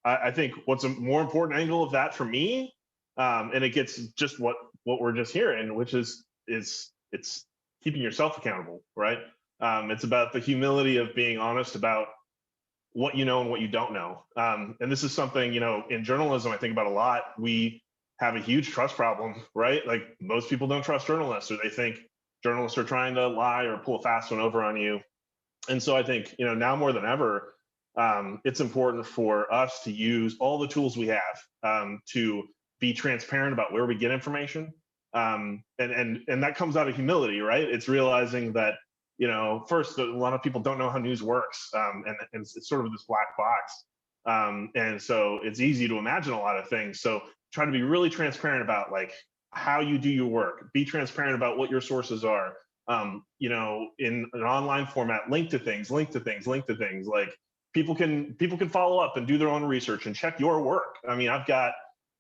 I think what's a more important angle of that for me, and it gets just what we're just hearing, which is it's keeping yourself accountable, right? It's about the humility of being honest about what you know and what you don't know. And this is something, in journalism, I think about a lot. We have a huge trust problem, right? Like most people don't trust journalists, or they think journalists are trying to lie or pull a fast one over on you. And so I think, now more than ever, it's important for us to use all the tools we have to be transparent about where we get information. And that comes out of humility, right? It's realizing that, first, a lot of people don't know how news works, and it's sort of this black box. And so it's easy to imagine a lot of things. So try to be really transparent about like how you do your work. Be transparent about what your sources are. In an online format, link to things. Like people can follow up and do their own research and check your work. I mean, I've got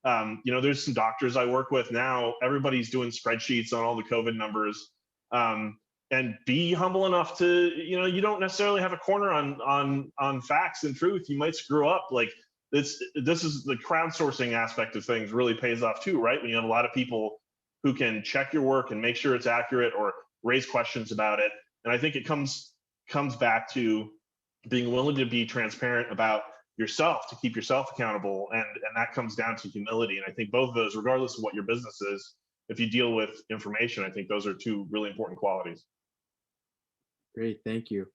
there's some doctors I work with now. Everybody's doing spreadsheets on all the COVID numbers. And be humble enough to, you don't necessarily have a corner on facts and truth. You might screw up. Like this is the crowdsourcing aspect of things really pays off too, right? When you have a lot of people who can check your work and make sure it's accurate or raise questions about it. And I think it comes back to being willing to be transparent about yourself, to keep yourself accountable. And that comes down to humility. And I think both of those, regardless of what your business is, if you deal with information, I think those are two really important qualities. Great, thank you.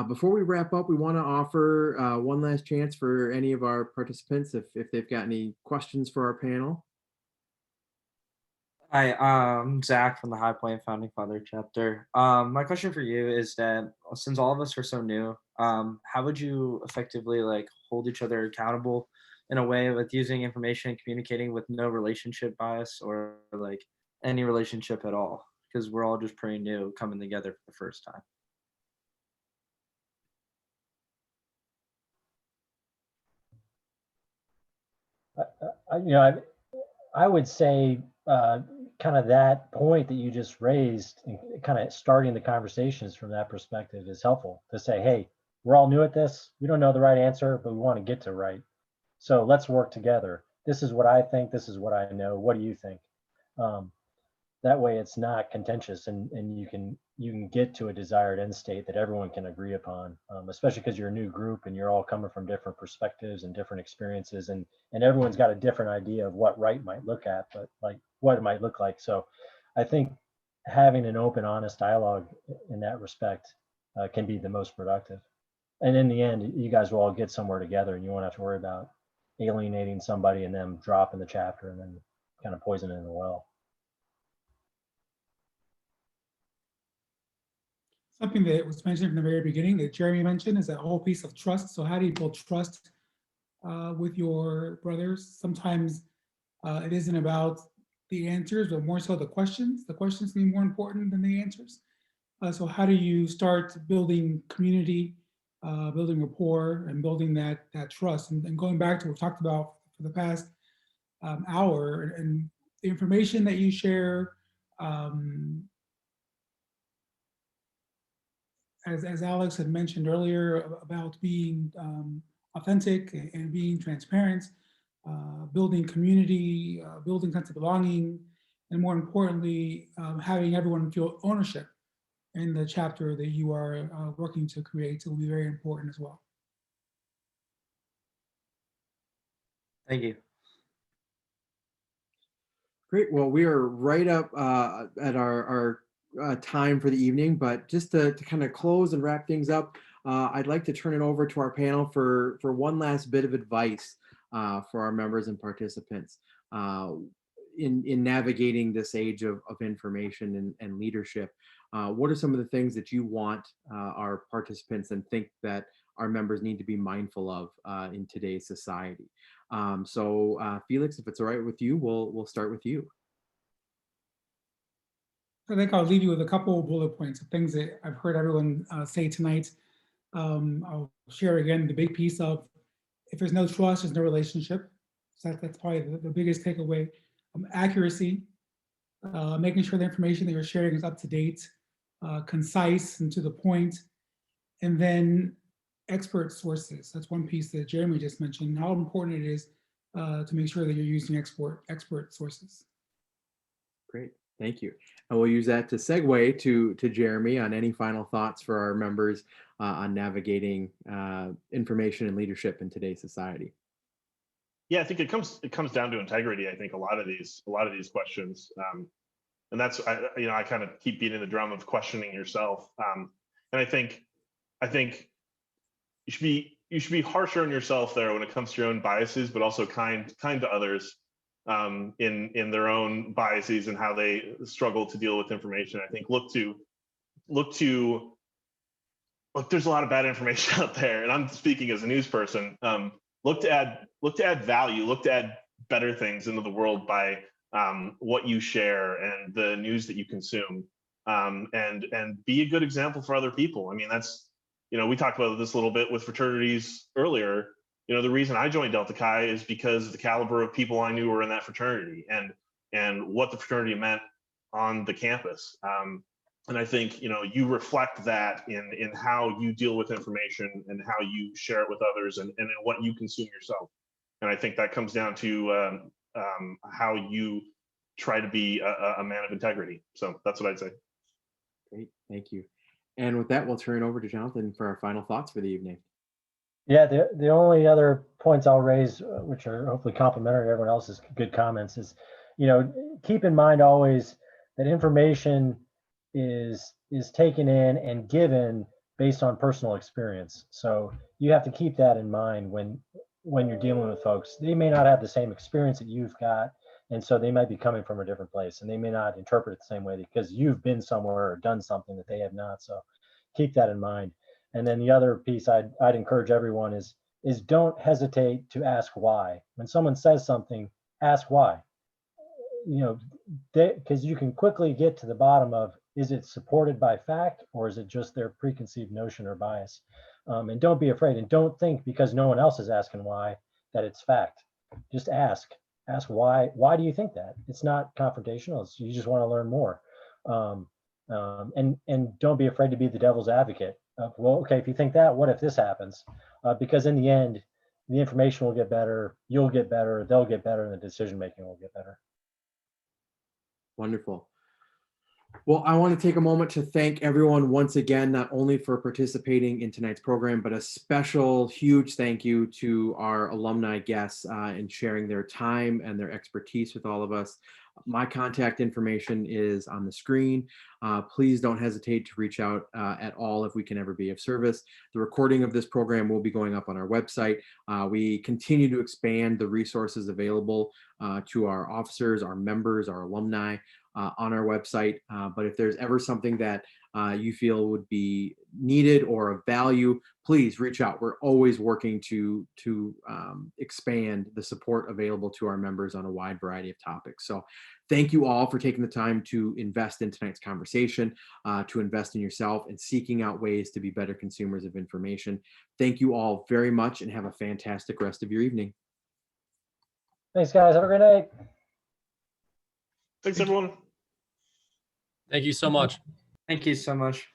Before we wrap up, we want to offer one last chance for any of our participants if they've got any questions for our panel. Hi, I'm Zach from the High Point Founding Father chapter. My question for you is that since all of us are so new, how would you effectively hold each other accountable in a way with using information and communicating with no relationship bias or any relationship at all? Because we're all just pretty new coming together for the first time. I would say kind of that point that you just raised and kind of starting the conversations from that perspective is helpful to say, hey, we're all new at this. We don't know the right answer, but we want to get to right. So let's work together. This is what I think. This is what I know. What do you think? That way it's not contentious and you can get to a desired end state that everyone can agree upon, especially because you're a new group and you're all coming from different perspectives and different experiences and everyone's got a different idea of what right might look at, but what it might look like. So I think having an open, honest dialogue in that respect can be the most productive. And in the end, you guys will all get somewhere together and you won't have to worry about alienating somebody and them dropping the chapter and then kind of poisoning the well. something that was mentioned from the very beginning that Jeremy mentioned is that whole piece of trust. So how do you build trust with your brothers? Sometimes it isn't about the answers, but more so the questions. The questions seem more important than the answers. So how do you start building community, building rapport, and building that trust? And going back to what we talked about for the past hour, and the information that you share, as Alex had mentioned earlier about being authentic and being transparent, building community, building sense of belonging, and more importantly, having everyone feel ownership in the chapter that you are working to create will be very important as well. Thank you. Great. Well, we are right up at our time for the evening, but just to kind of close and wrap things up, I'd like to turn it over to our panel for one last bit of advice for our members and participants in navigating this age of information and leadership. What are some of the things that you want our participants and think that our members need to be mindful of in today's society? So Felix, if it's all right with you, we'll start with you. I think I'll leave you with a couple of bullet points of things that I've heard everyone say tonight. I'll share again the big piece of, if there's no trust, there's no relationship. So that's probably the biggest takeaway. Accuracy, making sure the information that you're sharing is up to date, concise and to the point. And then expert sources. That's one piece that Jeremy just mentioned, how important it is to make sure that you're using expert sources. Great, thank you. And we'll use that to segue to Jeremy on any final thoughts for our members on navigating information and leadership in today's society. Yeah, I think it comes down to integrity. I think a lot of these questions, and that's I kind of keep beating the drum of questioning yourself. And I think you should be harsher on yourself there when it comes to your own biases, but also kind to others in their own biases and how they struggle to deal with information. I think look, there's a lot of bad information out there, and I'm speaking as a news person. Look to add value, look to add better things into the world by what you share and the news that you consume, and be a good example for other people. I mean, that's, we talked about this a little bit with fraternities earlier. The reason I joined Delta Chi is because of the caliber of people I knew were in that fraternity and what the fraternity meant on the campus. And I think, you reflect that in how you deal with information and how you share it with others and in what you consume yourself. And I think that comes down to how you try to be a man of integrity. So that's what I'd say. Great, thank you. And with that, we'll turn it over to Jonathan for our final thoughts for the evening. Yeah, the only other points I'll raise, which are hopefully complimentary to everyone else's good comments, is, keep in mind always that information is taken in and given based on personal experience. So you have to keep that in mind when you're dealing with folks. They may not have the same experience that you've got, and so they might be coming from a different place, and they may not interpret it the same way because you've been somewhere or done something that they have not. So keep that in mind. And then the other piece I'd encourage everyone is don't hesitate to ask why. When someone says something, ask why. Because you can quickly get to the bottom of, is it supported by fact or is it just their preconceived notion or bias? And don't be afraid, and don't think because no one else is asking why that it's fact. Just ask why. Why do you think that? It's not confrontational. You just want to learn more. And don't be afraid to be the devil's advocate. Well, okay, if you think that, what if this happens? Because in the end, the information will get better, you'll get better, they'll get better, and the decision making will get better. Wonderful. Well, I want to take a moment to thank everyone once again, not only for participating in tonight's program, but a special huge thank you to our alumni guests in sharing their time and their expertise with all of us. My contact information is on the screen. Please don't hesitate to reach out at all if we can ever be of service. The recording of this program will be going up on our website. We continue to expand the resources available to our officers, our members, our alumni. on our website. But if there's ever something that you feel would be needed or of value, please reach out. We're always working to expand the support available to our members on a wide variety of topics. So thank you all for taking the time to invest in tonight's conversation, to invest in yourself and seeking out ways to be better consumers of information. Thank you all very much and have a fantastic rest of your evening. Thanks, guys. Have a great night. Thanks, everyone. Thank you so much. Thank you so much.